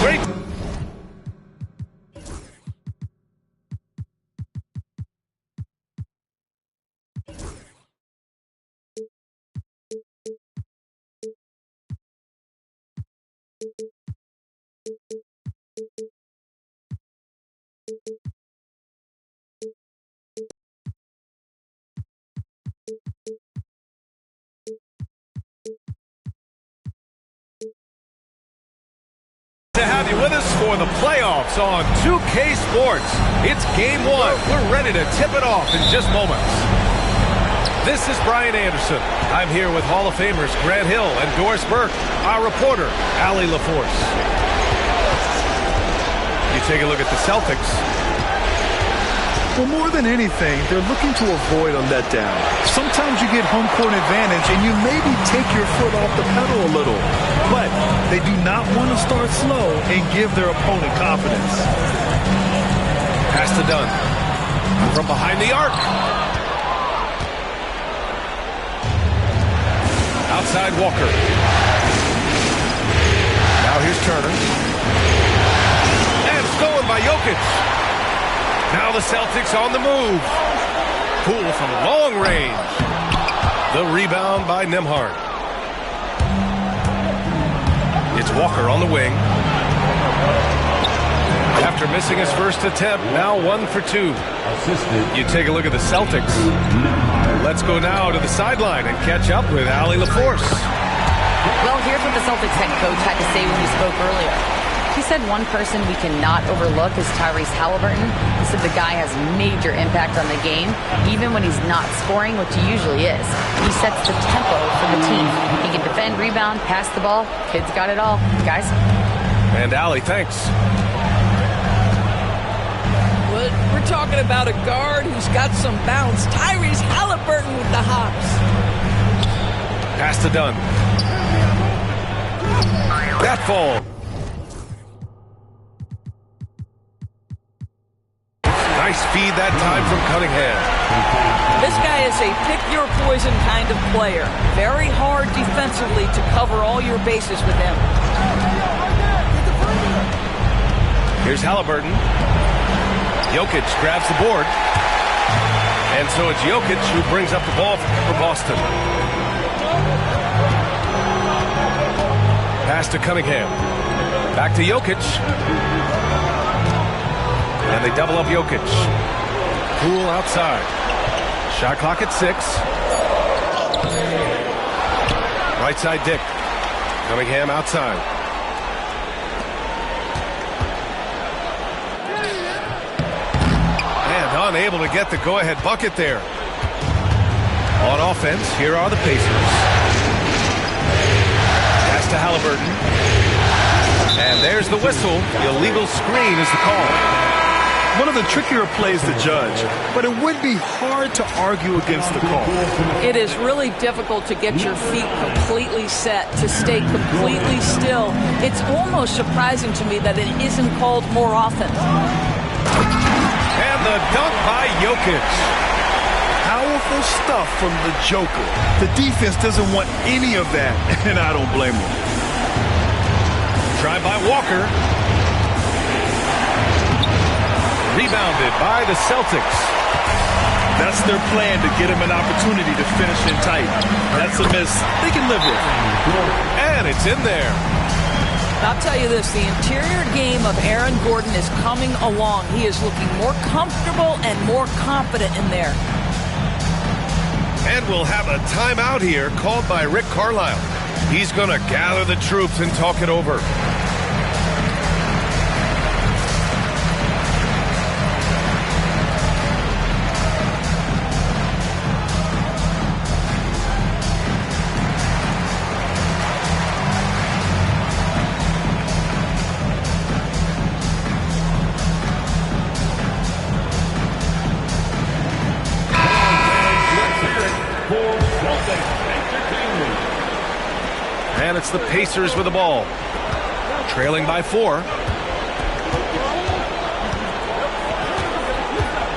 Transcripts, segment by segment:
Great. To have you with us for the playoffs on 2K Sports. It's game one. We're ready to tip it off in just moments. This is Brian Anderson. I'm here with Hall of Famers Grant Hill and Doris Burke, our reporter, Allie LaForce. You take a look at the Celtics. Well, more than anything, they're looking to avoid a letdown. Sometimes you get home court advantage and you maybe take your foot off the pedal a little. But they do not want to start slow and give their opponent confidence. Pass to Dunn. From behind the arc. Outside Walker. Now here's Turner. And stolen by Jokic. Now the Celtics on the move. Poole from long range. The rebound by Nembhard. It's Walker on the wing. After missing his first attempt, now 1 for 2. You take a look at the Celtics. Let's go now to the sideline and catch up with Allie LaForce. Well, here's what the Celtics head coach had to say when we spoke earlier. He said one person we cannot overlook is Tyrese Halliburton. He said the guy has major impact on the game, even when he's not scoring, which he usually is. He sets the tempo for the team. He can defend, rebound, pass the ball. Kid's got it all. Guys? And Allie, thanks. Well, we're talking about a guard who's got some bounce. Tyrese Halliburton with the hops. Pass to Dunn. That fall. Nice feed that time from Cunningham. This guy is a pick-your-poison kind of player. Very hard defensively to cover all your bases with him. Here's Halliburton. Jokic grabs the board. And so it's Jokic who brings up the ball for Boston. Pass to Cunningham. Back to Jokic. And they double up Jokic. Poole outside. Shot clock at 6. Right side Dick. Cunningham outside. And unable to get the go-ahead bucket there. On offense, here are the Pacers. Pass to Halliburton. And there's the whistle. The illegal screen is the call. One of the trickier plays to judge, but it would be hard to argue against the call. It is really difficult to get your feet completely set, to stay completely still. It's almost surprising to me that it isn't called more often. And the dunk by Jokic. Powerful stuff from the Joker. The defense doesn't want any of that, and I don't blame them. Tried by Walker. Rebounded by the Celtics. That's their plan, to get him an opportunity to finish in tight. That's a miss they can live with. And it's in there. I'll tell you this, the interior game of Aaron Gordon is coming along. He is looking more comfortable and more confident in there. And we'll have a timeout here called by Rick Carlisle. He's going to gather the troops and talk it over. And it's the Pacers with the ball. Trailing by 4.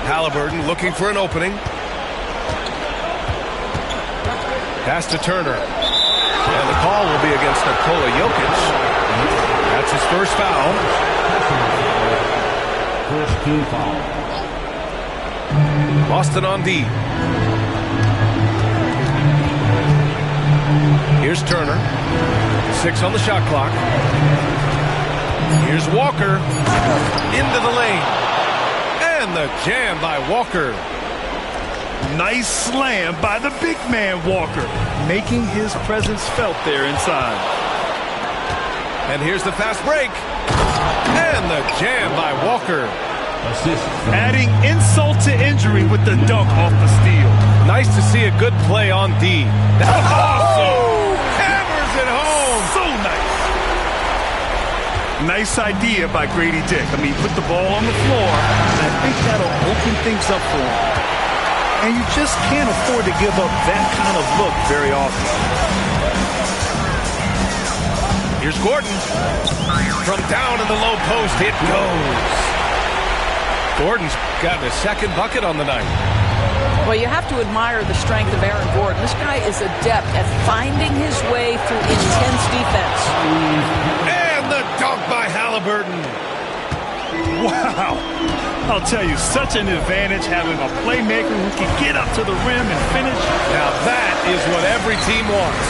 Halliburton looking for an opening. Pass to Turner. And the call will be against Nikola Jokic. That's his first foul. First team foul. Boston on D. Here's Turner. 6 on the shot clock. Here's Walker. Into the lane. And the jam by Walker. Nice slam by the big man, Walker, making his presence felt there inside. And here's the fast break. And the jam by Walker. Assist. Adding insult to injury with the dunk off the steal. Nice to see a good play on D. That's awesome. Hammers it home. So nice. Nice idea by Grady Dick. I mean, put the ball on the floor, and I think that'll open things up for him. And you just can't afford to give up that kind of look very often. Here's Gordon. From down in the low post, it goes. Gordon's gotten his second bucket on the night. Well, you have to admire the strength of Aaron Gordon. This guy is adept at finding his way through intense defense. And the dunk by Halliburton. Wow. I'll tell you, such an advantage having a playmaker who can get up to the rim and finish. Now that is what every team wants.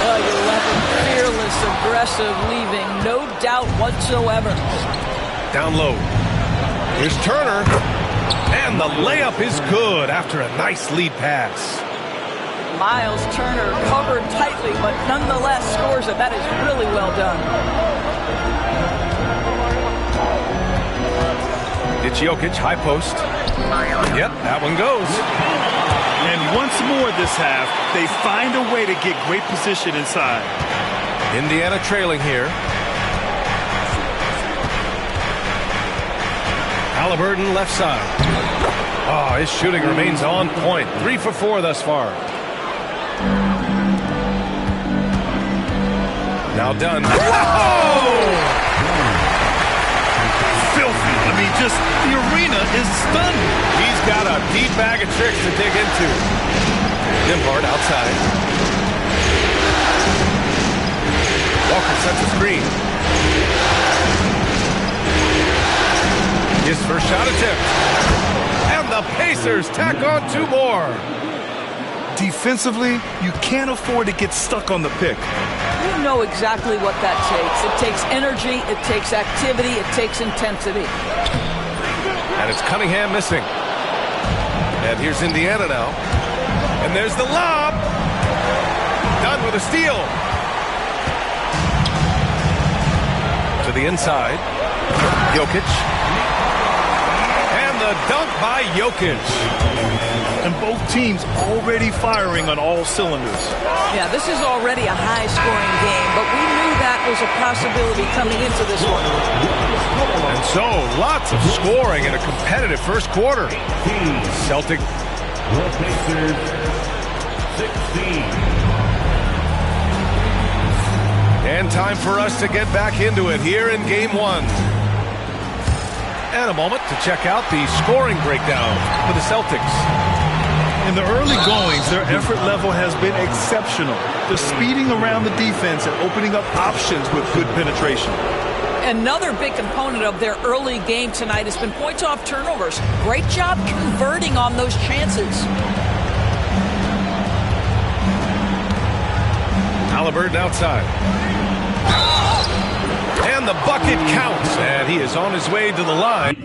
Oh, you left him fearless, aggressive, leaving no doubt whatsoever. Down low. Here's Turner. And the layup is good after a nice lead pass. Miles Turner covered tightly, but nonetheless scores it. That is really well done. It's Jokic, high post. Yep, that one goes. And once more this half, they find a way to get great position inside. Indiana trailing here. Halliburton left side. Oh, his shooting remains on point. 3 for 4 thus far. Now done. Whoa! Filthy. I mean, just the arena is stunned. He's got a deep bag of tricks to dig into. Nembhard outside. Walker sets a screen. His first shot attempt. And the Pacers tack on 2 more. Defensively, you can't afford to get stuck on the pick. You know exactly what that takes. It takes energy, it takes activity, it takes intensity. And it's Cunningham missing. And here's Indiana now. And there's the lob. Done with a steal. To the inside. Jokic. And the dunk by Jokic. And both teams already firing on all cylinders. Yeah, this is already a high-scoring game, but we knew that was a possibility coming into this one. And so, lots of scoring in a competitive first quarter. Celtic. The Pacers, 16. And time for us to get back into it here in Game 1. And a moment to check out the scoring breakdown for the Celtics. In the early goings, their effort level has been exceptional. They're speeding around the defense and opening up options with good penetration. Another big component of their early game tonight has been points off turnovers. Great job converting on those chances. Halliburton outside. And the bucket counts, and he is on his way to the line.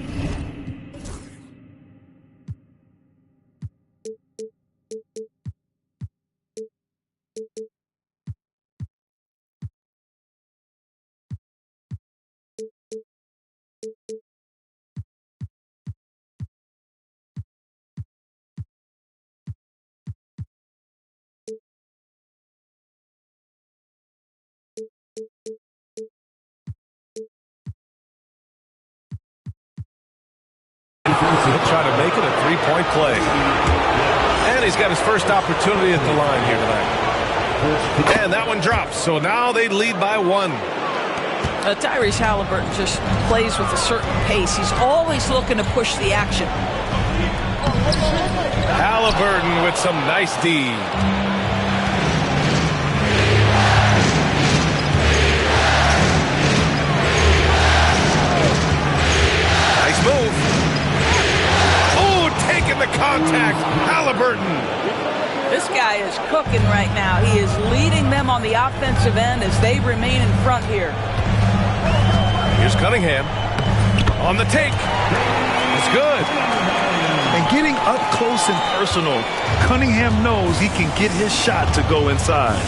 He'll try to make it a three-point play. And he's got his first opportunity at the line here tonight. And that one drops. So now they lead by 1. Tyrese Halliburton just plays with a certain pace. He's always looking to push the action. Halliburton with some nice D. Halliburton. This guy is cooking right now. He is leading them on the offensive end as they remain in front here. Here's Cunningham. On the take. It's good. And getting up close and personal, Cunningham knows he can get his shot to go inside.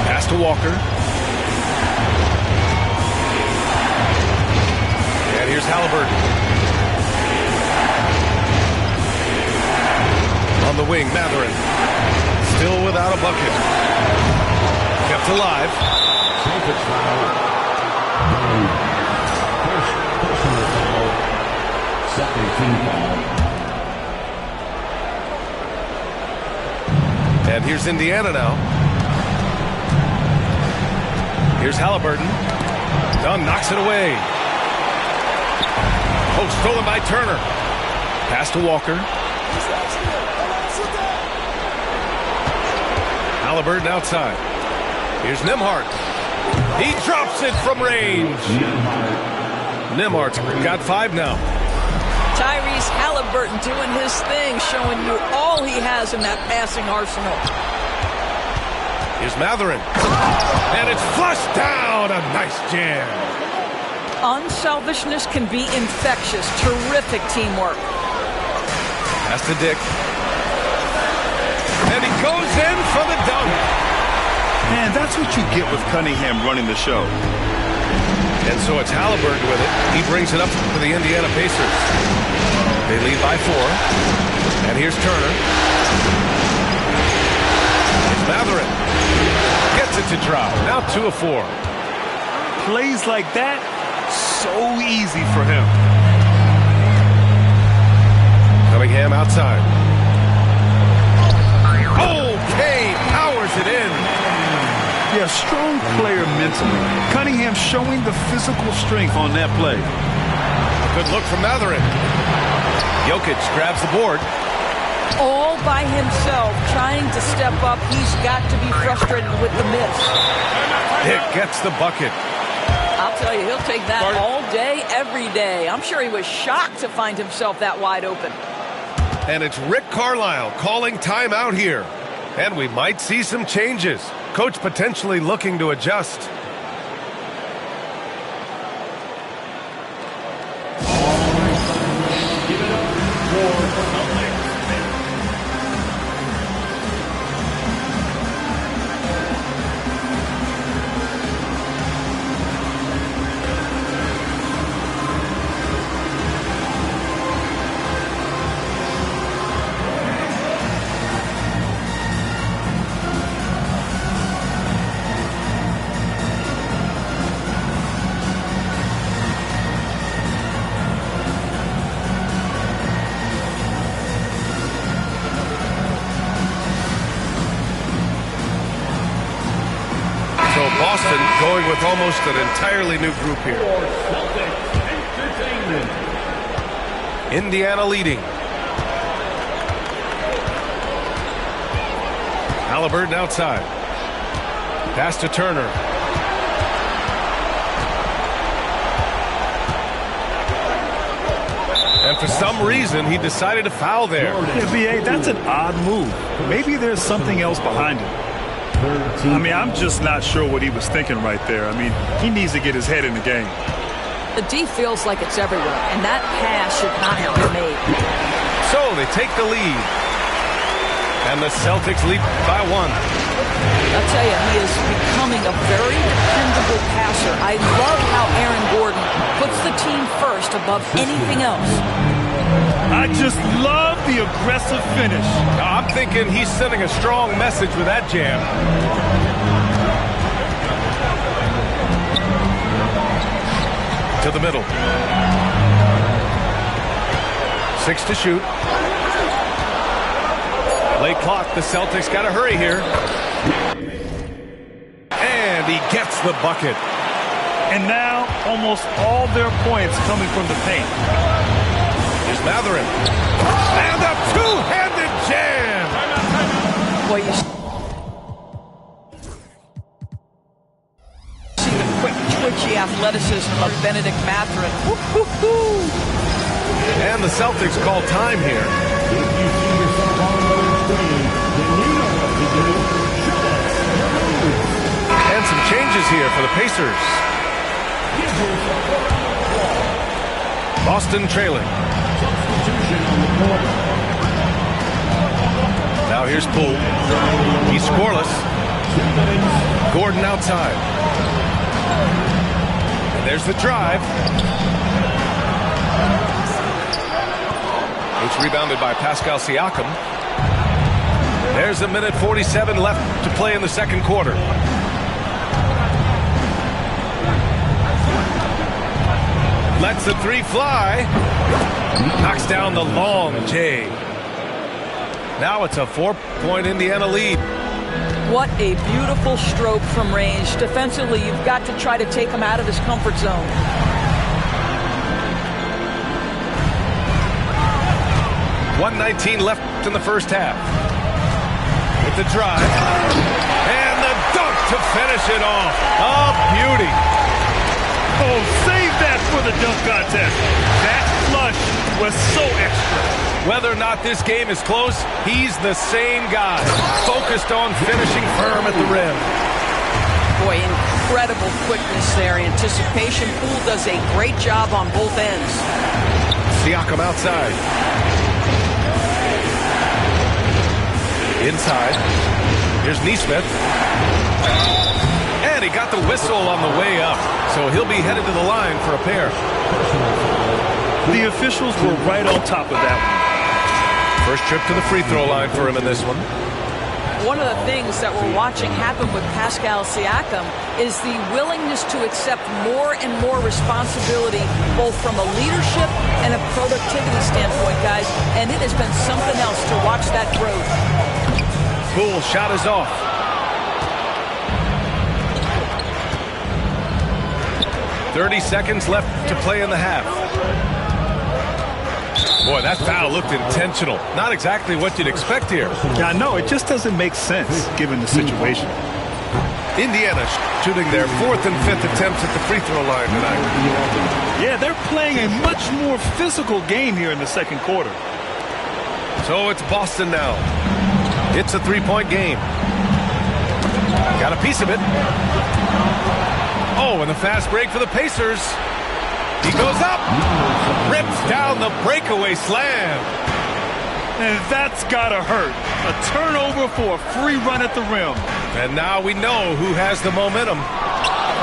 Pass to Walker. And here's Halliburton. On the wing, Mathurin. Still without a bucket. Kept alive. Celtics foul. First personal foul. Second team foul. And here's Indiana now. Here's Halliburton. Dunn knocks it away. Post stolen by Turner. Pass to Walker. Halliburton outside. Here's Nembhard. He drops it from range. Nembhard's got 5 now. Tyrese Halliburton doing his thing, showing you all he has in that passing arsenal. Here's Mathurin. And it's flushed down. A nice jam. Unselfishness can be infectious. Terrific teamwork. Pass to Dick. And he goes in for the dunk. Man, that's what you get with Cunningham running the show. And so it's Halliburton with it. He brings it up for the Indiana Pacers. They lead by 4. And here's Turner. It's Mathurin. Gets it to drop. Now 2 of 4. Plays like that, so easy for him. Cunningham outside. Okay, powers it in. Yeah, strong player mentally. Cunningham showing the physical strength on that play. Good look from Mathurin. Jokic grabs the board. All by himself, trying to step up. He's got to be frustrated with the miss. Dick gets the bucket. I'll tell you, he'll take that all day, every day. I'm sure he was shocked to find himself that wide open. And it's Rick Carlisle calling timeout here. And we might see some changes. Coach potentially looking to adjust. Give it up for the Celtics. Boston going with almost an entirely new group here. Celtics Entertainment. Indiana leading. Halliburton outside. Pass to Turner. And for some reason, he decided to foul there. Yeah, B.A., that's an odd move. Maybe there's something else behind it. I mean, I'm just not sure what he was thinking right there. I mean, he needs to get his head in the game. The D feels like it's everywhere, and that pass should not have been made. So they take the lead. And the Celtics lead by 1. I'll tell you, he is becoming a very dependable passer. I love how Aaron Gordon puts the team first above anything else. I just love the aggressive finish. I'm thinking he's sending a strong message with that jam. To the middle. 6 to shoot. Late clock. The Celtics got to hurry here. And he gets the bucket. And now almost all their points coming from the paint. Here's Mathurin. And a two-handed jam. Boy, you see the quick, twitchy athleticism of Benedict Mathurin. And the Celtics call time here. If you see yourself on another changes here for the Pacers. Boston trailing. Now here's Poole. He's scoreless. Gordon outside. And there's the drive. It's rebounded by Pascal Siakam. There's a minute 47 left to play in the second quarter. Lets the three fly. Knocks down the long J. Now it's a 4-point Indiana lead. What a beautiful stroke from range. Defensively, you've got to try to take him out of his comfort zone. .119 left in the first half. With the drive. And the dunk to finish it off. A beauty. Oh, save that for the dunk contest. That flush was so extra. Whether or not this game is close, he's the same guy. Focused on finishing firm at the rim. Boy, incredible quickness there. Anticipation. Poole does a great job on both ends. Siakam outside. Inside. Here's Nesmith. And he got the whistle on the way up. So he'll be headed to the line for a pair. The officials were right on top of that one. First trip to the free throw line for him in this one. One of the things that we're watching happen with Pascal Siakam is the willingness to accept more and more responsibility, both from a leadership and a productivity standpoint, guys. And it has been something else to watch that growth. Poole shot is off. .30 seconds left to play in the half. Boy, that foul looked intentional. Not exactly what you'd expect here. Yeah, I know. It just doesn't make sense given the situation. Indiana shooting their 4th and 5th attempts at the free throw line tonight. Yeah, they're playing a much more physical game here in the second quarter. So it's Boston now. It's a 3-point game. Got a piece of it. Oh, and the fast break for the Pacers. He goes up, rips down the breakaway slam. And that's gotta hurt. A turnover for a free run at the rim. And now we know who has the momentum.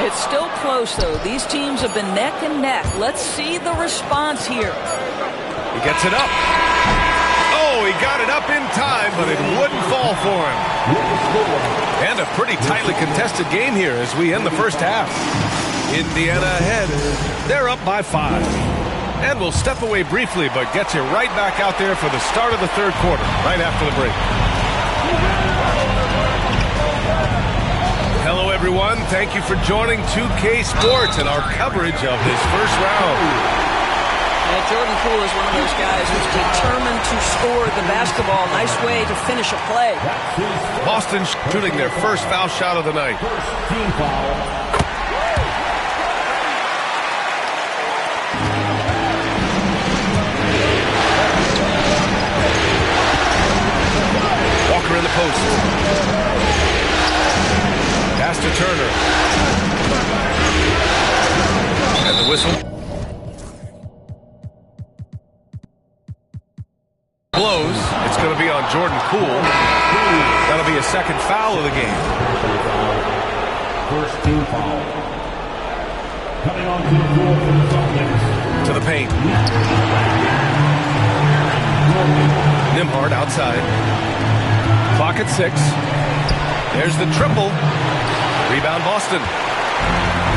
It's still close, though. These teams have been neck and neck. Let's see the response here. He gets it up. Oh, he got it up in time, but it wouldn't fall for him. And a pretty tightly contested game here as we end the first half. Indiana ahead. They're up by 5. And we'll step away briefly, but get you right back out there for the start of the third quarter, right after the break. Hello, everyone. Thank you for joining 2K Sports and our coverage of this first round. Yeah, Jordan Poole is one of those guys who's determined to score the basketball. Nice way to finish a play. Boston shooting their first foul shot of the night. Team foul. Walker in the post. Pass to Turner. And the whistle blows. It's going to be on Jordan Poole. That'll be a second foul of the game. First team foul. Coming onto the floor for the Celtics. To the paint. Nembhard outside. Clock at 6. There's the triple. Rebound Boston.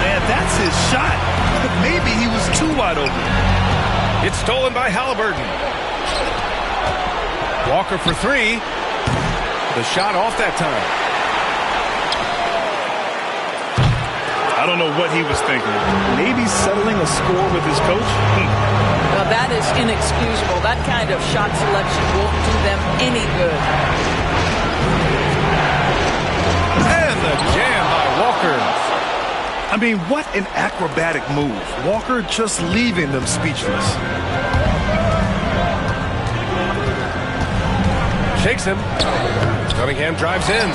Man, that's his shot. But maybe he was too wide open. It's stolen by Halliburton. Walker for 3. The shot off that time. I don't know what he was thinking. Maybe settling a score with his coach? Well, that is inexcusable. That kind of shot selection won't do them any good. And the jam by Walker. I mean, what an acrobatic move. Walker just leaving them speechless. Shakes him. Cunningham drives in.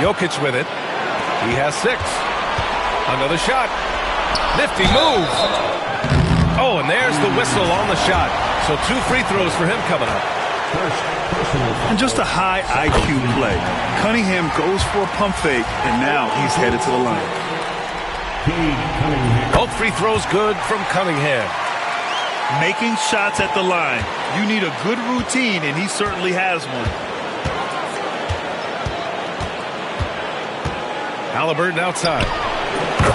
Jokic with it. He has 6. Another shot. Nifty move. Oh, and there's the whistle on the shot. So 2 free throws for him coming up. And just a high IQ play. Cunningham goes for a pump fake, and now he's headed to the line. Both free throws good from Cunningham. Making shots at the line. You need a good routine, and he certainly has one. Halliburton outside.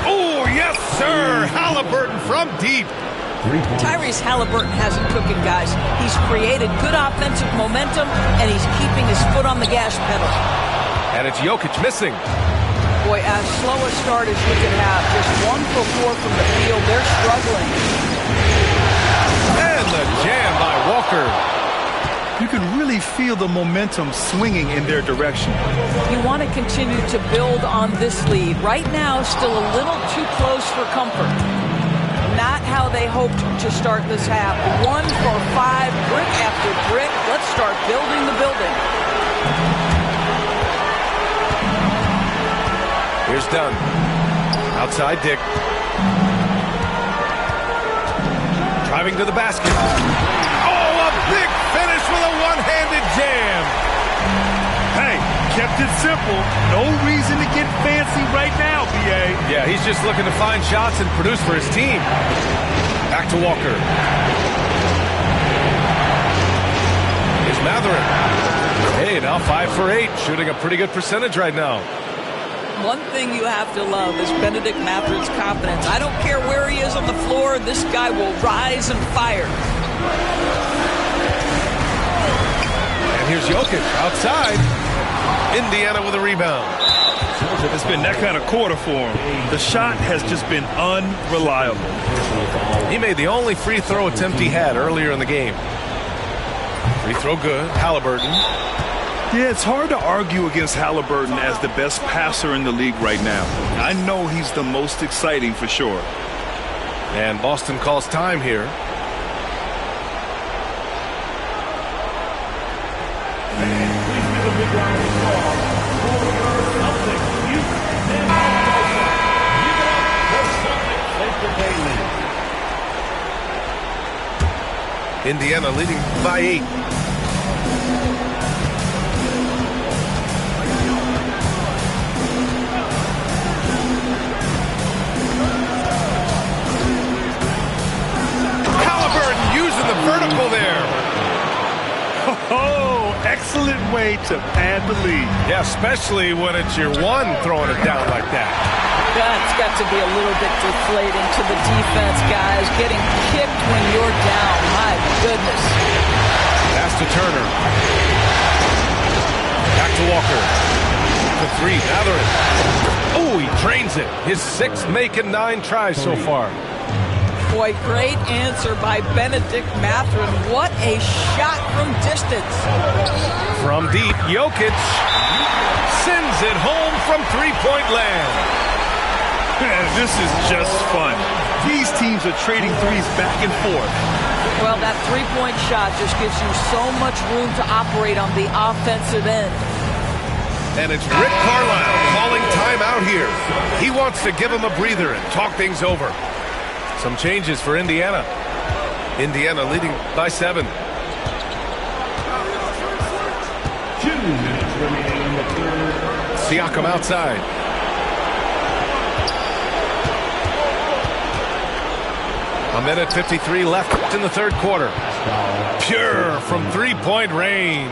Oh, yes, sir. Halliburton from deep. Tyrese Halliburton has it cooking, guys. He's created good offensive momentum, and he's keeping his foot on the gas pedal. And it's Jokic missing. Boy, as slow a start as you can have, just 1 for 4 from the field. They're struggling. And the jam by Walker. You can really feel the momentum swinging in their direction. You want to continue to build on this lead. Right now, still a little too close for comfort. Not how they hoped to start this half. 1 for 5, brick after brick. Let's start building the building. Here's Dunn. Outside Dick. Driving to the basket. Oh, a big finish with a one-handed jam. Hey, kept it simple. No reason to get fancy right now, B.A. Yeah, he's just looking to find shots and produce for his team. Back to Walker. Here's Mathurin. Hey, now 5 for 8. Shooting a pretty good percentage right now. One thing you have to love is Bennedict Mathurin's confidence. I don't care where he is on the floor, this guy will rise and fire. And here's Jokic outside. Indiana with a rebound. It's been that kind of quarter for him. The shot has just been unreliable. He made the only free throw attempt he had earlier in the game. Free throw good. Halliburton. Yeah, it's hard to argue against Halliburton as the best passer in the league right now. I know he's the most exciting for sure. And Boston calls time here. Indiana leading by 8. Halliburton using the vertical there. Oh, excellent way to pad the lead. Yeah, especially when it's your one throwing it down like that. That's got to be a little bit deflating to the defense, guys. Getting kicked when you're down. My goodness. Pass to Turner. Back to Walker. The 3, Mathurin. Oh, he drains it. His 6th make and 9 tries so far. Boy, great answer by Bennedict Mathurin. What a shot from distance. From deep, Jokic sends it home from three-point land. Man, this is just fun. These teams are trading threes back and forth. Well, that three-point shot just gives you so much room to operate on the offensive end. And it's Rick Carlisle calling timeout here. He wants to give him a breather and talk things over. Some changes for Indiana. Indiana leading by 7. 2 minutes remaining in the third. Siakam outside. A minute 53 left in the third quarter. Pure from three-point range.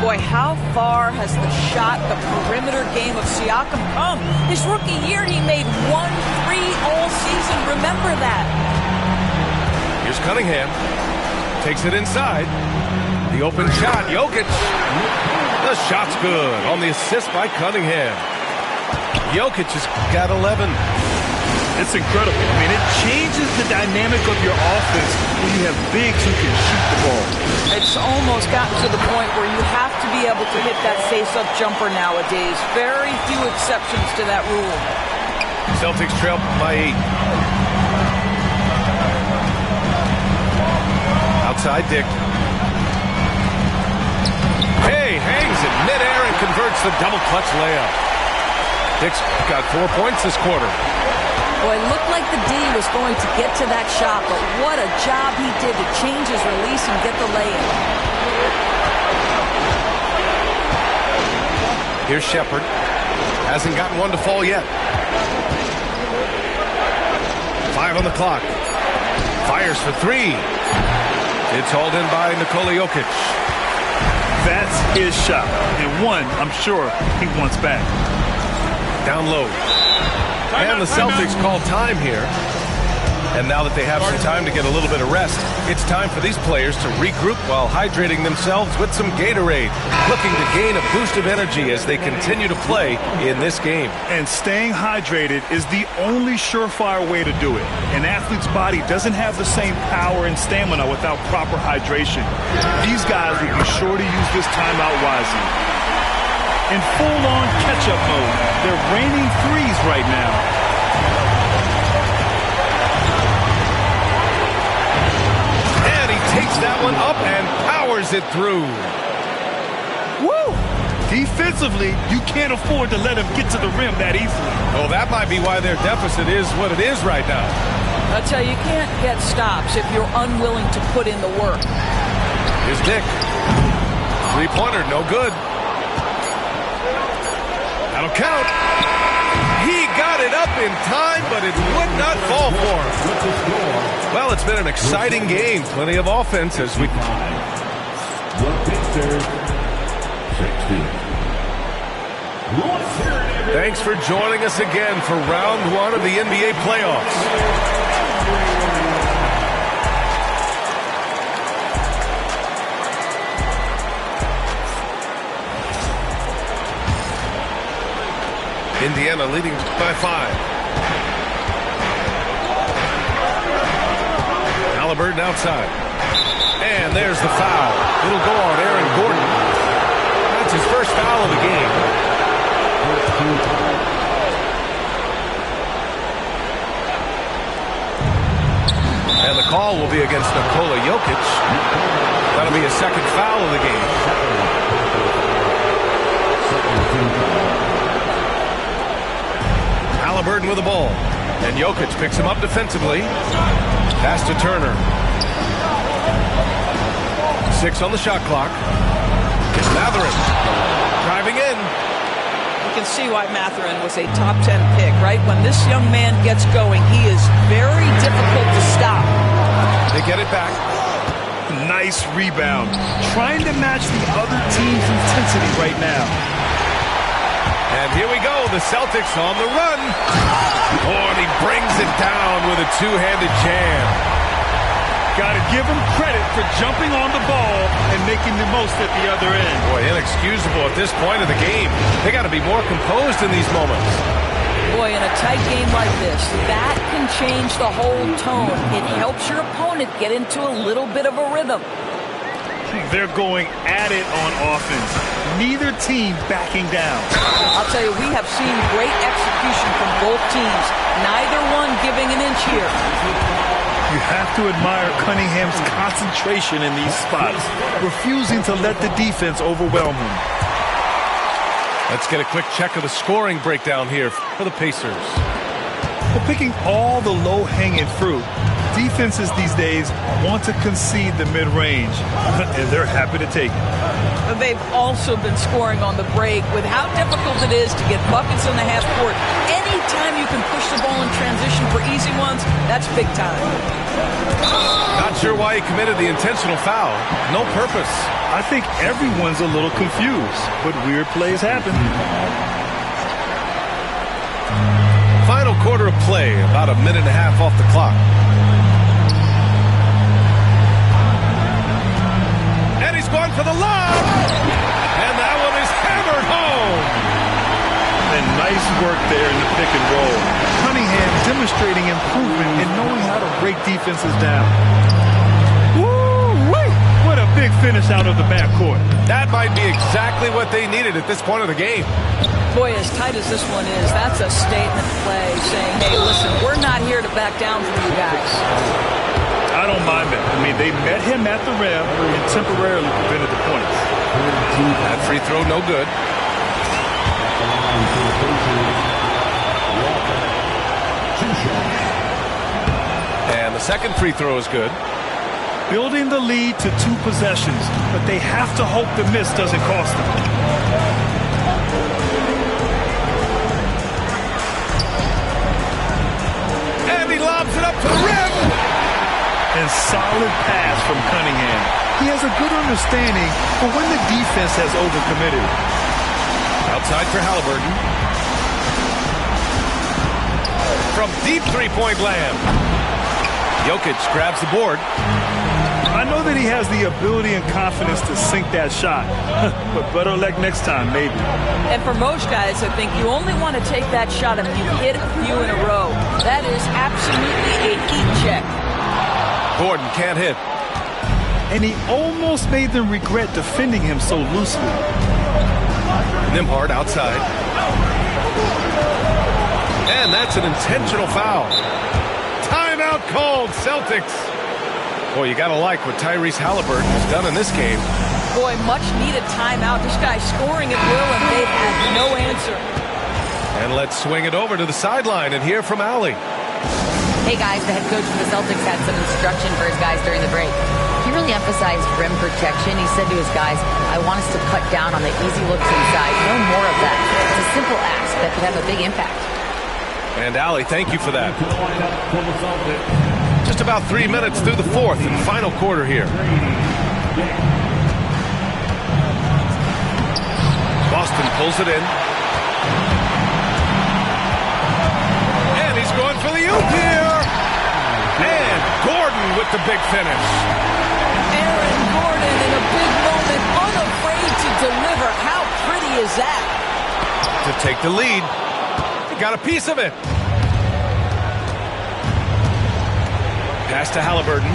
Boy, how far has the shot, the perimeter game of Siakam come? His rookie year, he made 1 3 all season. Remember that. Here's Cunningham. Takes it inside. The open shot. Jokic. The shot's good on the assist by Cunningham. Jokic has got 11. It's incredible. I mean, it changes the dynamic of your offense when you have bigs who can shoot the ball. It's almost gotten to the point where you have to be able to hit that face-up jumper nowadays. Very few exceptions to that rule. Celtics trail by 8. Outside Dick. Hey, hangs it midair and converts converts the double clutch layup. Dick's got 4 points this quarter. Boy, it looked like the D was going to get to that shot, but what a job he did to change his release and get the lay-in. Here's Shepherd. Hasn't gotten one to fall yet. 5 on the clock. Fires for 3. It's hauled in by Nikola Jokic. That's his shot, and one I'm sure he wants back. Down low. And the Celtics call time here. And now that they have some time to get a little bit of rest, it's time for these players to regroup while hydrating themselves with some Gatorade, looking to gain a boost of energy as they continue to play in this game. And staying hydrated is the only surefire way to do it. An athlete's body doesn't have the same power and stamina without proper hydration. These guys will be sure to use this timeout wisely. In full-on catch-up mode, they're raining threes right now. Takes that one up and powers it through. Woo! Defensively, you can't afford to let him get to the rim that easily. Oh, that might be why their deficit is what it is right now. I'll tell you, you can't get stops if you're unwilling to put in the work. Here's Dick. Three-pointer, no good. That'll count. He got it up in time, but it would not fall for him. Well, it's been an exciting game. Plenty of offense as we... Thanks for joining us again for round 1 of the NBA playoffs. Indiana leading by 5. Halliburton outside. And there's the foul. It'll go on Aaron Gordon. That's his first foul of the game. And the call will be against Nikola Jokic. That'll be his second foul of the game. Halliburton with the ball. And Jokic picks him up defensively. Pass to Turner. 6 on the shot clock. Mathurin driving in. You can see why Mathurin was a top 10 pick, right? When this young man gets going, he is very difficult to stop. They get it back. Nice rebound. Trying to match the other team's intensity right now. And here we go, the Celtics on the run. Oh, and he brings it down with a two-handed jam. Got to give him credit for jumping on the ball and making the most at the other end. Boy, inexcusable at this point of the game. They got to be more composed in these moments. Boy, in a tight game like this, that can change the whole tone. It helps your opponent get into a little bit of a rhythm. They're going at it on offense. Neither team backing down. I'll tell you, we have seen great execution from both teams. Neither one giving an inch here. You have to admire Cunningham's concentration in these spots, refusing to let the defense overwhelm him. Let's get a quick check of the scoring breakdown here for the Pacers. They're picking all the low-hanging fruit. Defenses these days want to concede the mid-range, and they're happy to take it. They've also been scoring on the break with how difficult it is to get buckets in the half court. Anytime you can push the ball in transition for easy ones, that's big time. Not sure why he committed the intentional foul. No purpose. I think everyone's a little confused, but weird plays happen. Final quarter of play, about a minute and a half off the clock. And he's going for the lob. And that one is hammered home. And nice work there in the pick and roll. Cunningham demonstrating improvement in knowing how to break defenses down. Woo-wee! What a big finish out of the backcourt. That might be exactly what they needed at this point of the game. Boy, as tight as this one is, that's a statement play saying, hey, listen, we're not here to back down from you guys. I don't mind that. I mean, they met him at the rim and temporarily prevented the points. That free throw, no good. And the second free throw is good. Building the lead to 2 possessions, but they have to hope the miss doesn't cost them. And he lobs it up to the rim. And solid pass from Cunningham. He has a good understanding for when the defense has overcommitted. Outside for Halliburton. From deep three-point land. Jokic grabs the board. I know that he has the ability and confidence to sink that shot, but better luck next time, maybe. And for most guys, I think you only want to take that shot if you hit a few in a row. That is absolutely a heat check. Gordon can't hit. And he almost made them regret defending him so loosely. Nembhard outside. And that's an intentional foul. Timeout called, Celtics. Boy, you got to like what Tyrese Halliburton has done in this game. Boy, much needed timeout. This guy's scoring at will, and they have no answer. And let's swing it over to the sideline and hear from Allie. Hey guys, the head coach of the Celtics had some instruction for his guys during the break. He really emphasized rim protection. He said to his guys, I want us to cut down on the easy looks inside. No more of that. It's a simple ask that could have a big impact. And Allie, thank you for that. Just about 3 minutes through the fourth and final quarter here. Boston pulls it in. And he's going for the oop here. And Gordon with the big finish. Aaron Gordon in a big moment, unafraid to deliver. How pretty is that? To take the lead. He got a piece of it. Pass to Halliburton.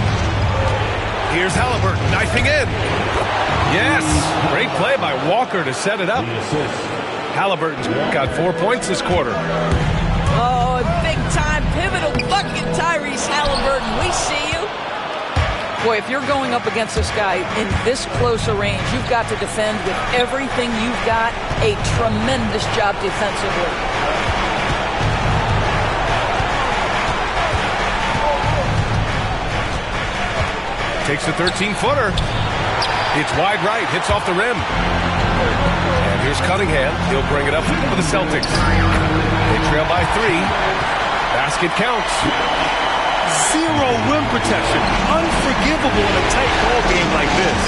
Here's Halliburton knifing in. Yes, great play by Walker to set it up. Halliburton's got 4 points this quarter. Oh, big time pivotal bucket, Tyrese Halliburton. We see you. Boy, if you're going up against this guy in this close a range, you've got to defend with everything you've got. A tremendous job defensively. Takes a 13-footer. It's wide right, hits off the rim. And here's Cunningham. He'll bring it up for the Celtics. They trail by 3. Basket counts. Zero rim protection. Unforgivable in a tight ball game like this.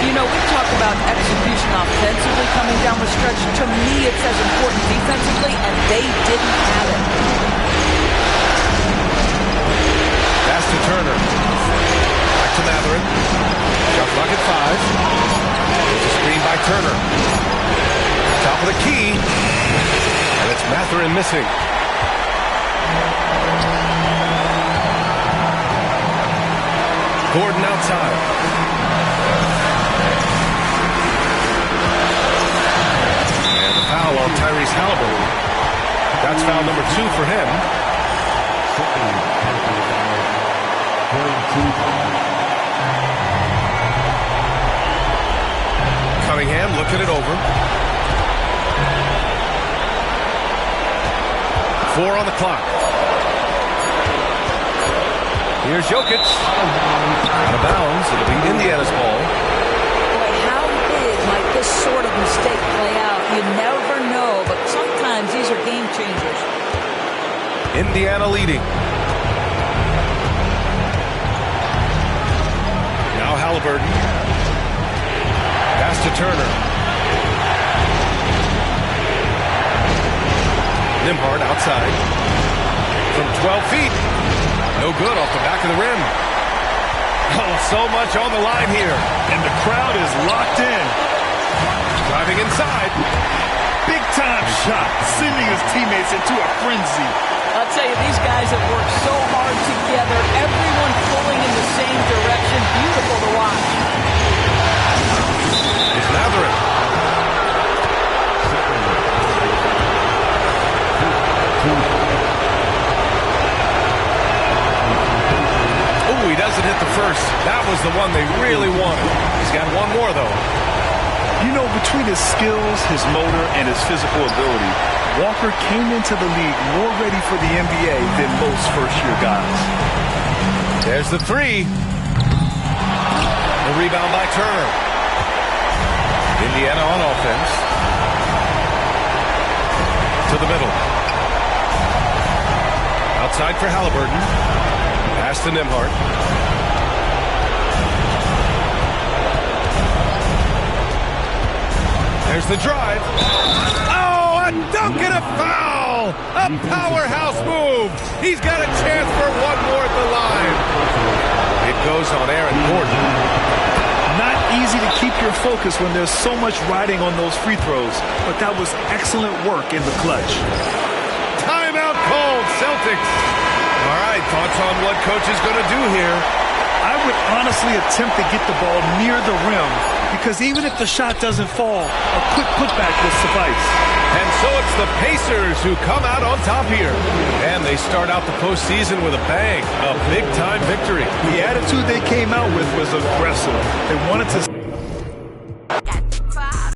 You know, we talk about execution offensively coming down the stretch. To me, it's as important defensively, and they didn't have it. Pass to Turner. To Mathurin. Shot clock at 5. There's a screen by Turner. Top of the key. And it's Mathurin missing. Gordon outside. And the foul on Tyrese Halliburton. That's foul number 2 for him. Cunningham looking it over. 4 on the clock. Here's Jokic. Out of bounds. It'll be Indiana's ball. Boy, how big might this sort of mistake play out? You never know, but sometimes these are game changers. Indiana leading. Now Halliburton. Pass to Turner. Nembhard outside. From 12 feet. No good off the back of the rim. Oh, so much on the line here. And the crowd is locked in. Driving inside. Big time shot, sending his teammates into a frenzy. I'll tell you, these guys have worked so hard together. Everyone pulling in the same direction. Beautiful to watch. It's Mathurin. Oh, he doesn't hit the first. That was the one they really wanted. He's got one more, though. You know, between his skills, his motor, and his physical ability, Walker came into the league more ready for the NBA than most first-year guys. There's the three. The rebound by Turner. Indiana on offense. To the middle. Outside for Halliburton. Pass to Nembhard. There's the drive. Oh, a dunk and a foul! A powerhouse move. He's got a chance for one more at the line. It goes on Aaron Gordon. Not easy to keep your focus when there's so much riding on those free throws, but that was excellent work in the clutch. Timeout called, Celtics. All right, thoughts on what coach is going to do here? I would honestly attempt to get the ball near the rim, because even if the shot doesn't fall, a quick putback will suffice. And so it's the Pacers who come out on top here. And they start out the postseason with a bang, a big-time victory. The attitude they came out with was aggressive. They wanted to